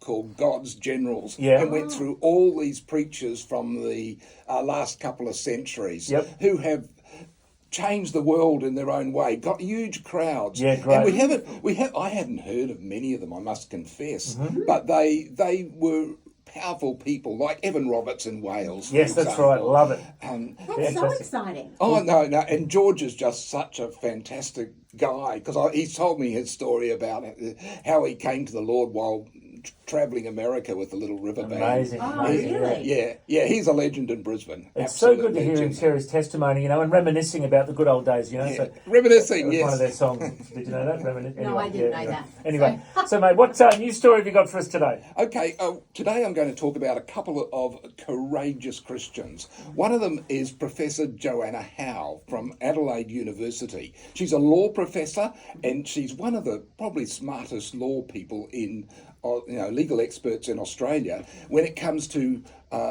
called God's Generals, Yeah. and went through all these preachers from the last couple of centuries Yep. who have changed the world in their own way, got huge crowds. Yeah, great. And I hadn't heard of many of them, I must confess, but they were powerful people, like Evan Roberts in Wales. Yes, for that's right. example. Love it. That's so Fantastic. exciting. Oh, no, and George is just such a fantastic guy, because he's told me his story about how he came to the Lord while travelling America with the Little River Band. Amazing. Oh, amazing. really? Yeah, he's a legend in Brisbane. It's so Absolute good to hear him legend. share his testimony, and reminiscing about the good old days, Yeah. So Reminiscing, it was one of yes. their songs. Did you know that? No, I didn't know that. Anyway, so mate, what new story have you got for us today? Okay, today I'm going to talk about a couple of courageous Christians. One of them is Professor Joanna Howe from Adelaide University. She's a law professor, and she's one of the probably smartest law people in, legal experts in Australia when it comes to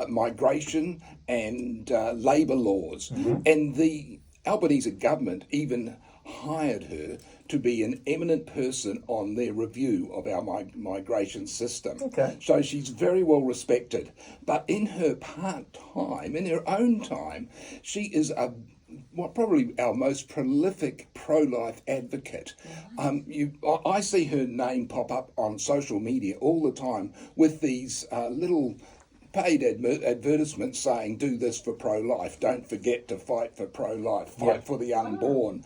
migration and labour laws. And the Albanese government even hired her to be an eminent person on their review of our migration system. Okay. So she's very well respected. But in her part-time, in her own time, she is probably our most prolific pro-life advocate. I see her name pop up on social media all the time with these little paid advertisements saying, do this for pro-life, don't forget to fight for pro-life, fight for the unborn.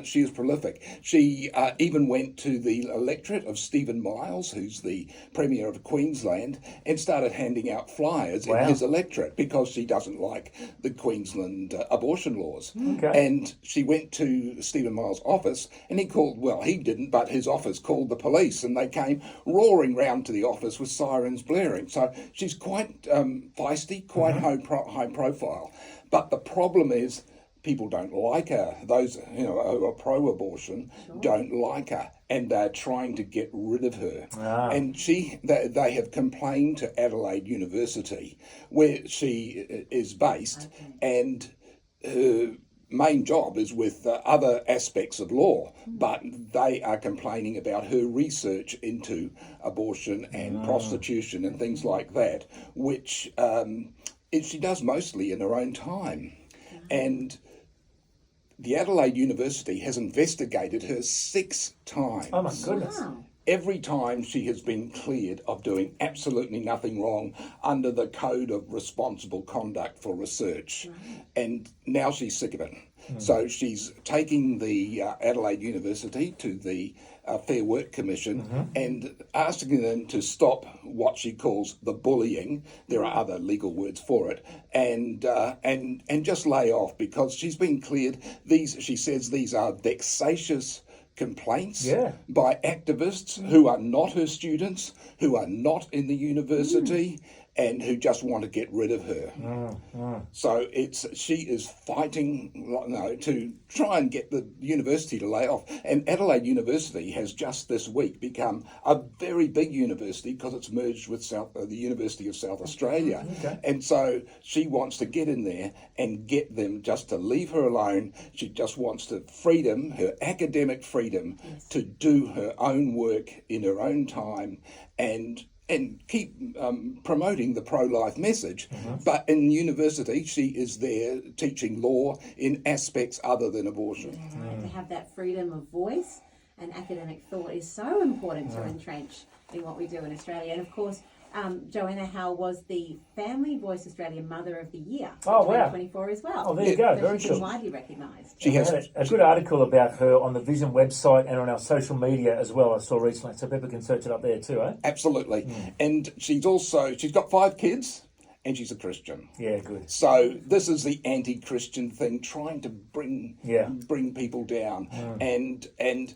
She is prolific. She even went to the electorate of Stephen Miles, who's the Premier of Queensland, and started handing out flyers in his electorate because she doesn't like the Queensland abortion laws. Okay. And she went to Stephen Miles' office, and he didn't, but his office called the police, and they came roaring round to the office with sirens blaring. So she's quite feisty, quite high profile. But the problem is, people don't like her. Those who are pro-abortion don't like her, and they're trying to get rid of her. And they have complained to Adelaide University, where she is based, and her main job is with other aspects of law, but they are complaining about her research into abortion and prostitution and things like that, which she does mostly in her own time. And the Adelaide University has investigated her 6 times. Oh my goodness. Wow. Every time she has been cleared of doing absolutely nothing wrong under the Code of Responsible Conduct for Research. And now she's sick of it. So she's taking the Adelaide University to the Fair Work Commission and asking them to stop what she calls the bullying. There are other legal words for it, and just lay off, because she's been cleared. She says these are vexatious complaints by activists who are not her students, who are not in the university, and who just want to get rid of her. So she is fighting to try and get the university to lay off. And Adelaide University has just this week become a very big university because it's merged with the University of South Australia. And so she wants to get in there and get them just to leave her alone. She just wants freedom, her academic freedom, to do her own work in her own time and keep promoting the pro-life message. But in university, she is there teaching law in aspects other than abortion. To have that freedom of voice and academic thought is so important to entrench in what we do in Australia. And of course, Joanna Howe was the Family Voice Australia Mother of the Year for 2024 as well. Oh, there you go. So Very she's cool. been widely recognised. She has A good article about her on the Vision website and on our social media as well, I saw recently, so people can search it up there too, eh? Absolutely. And she's got 5 kids, and she's a Christian. Yeah, good. So this is the anti-Christian thing, trying to bring people down. And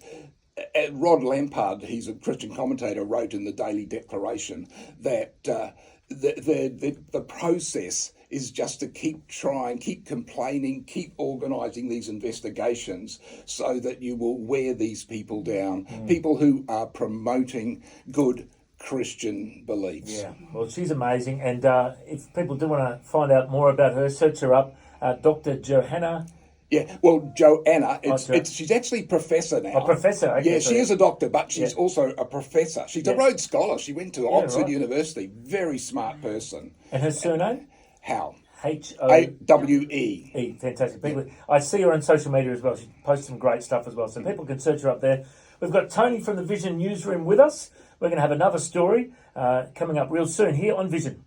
Rod Lampard, he's a Christian commentator, wrote in the Daily Declaration that the process is just to keep trying, keep complaining, keep organising these investigations so that you will wear these people down, people who are promoting good Christian beliefs. Yeah, well, she's amazing. And if people do want to find out more about her, search her up, Dr. Johanna Yeah, well, Joanna, Okay. she's actually professor now. A professor, okay, Yeah, so she yeah. is a doctor, but she's Yeah. also a professor. She's a Yeah. Rhodes Scholar. She went to Oxford right. University. Very smart person. And her surname? How? H-O-E. AWE. Fantastic. People, I see her on social media as well. She posts some great stuff as well, so people can search her up there. We've got Tony from the Vision newsroom with us. We're going to have another story coming up real soon here on Vision.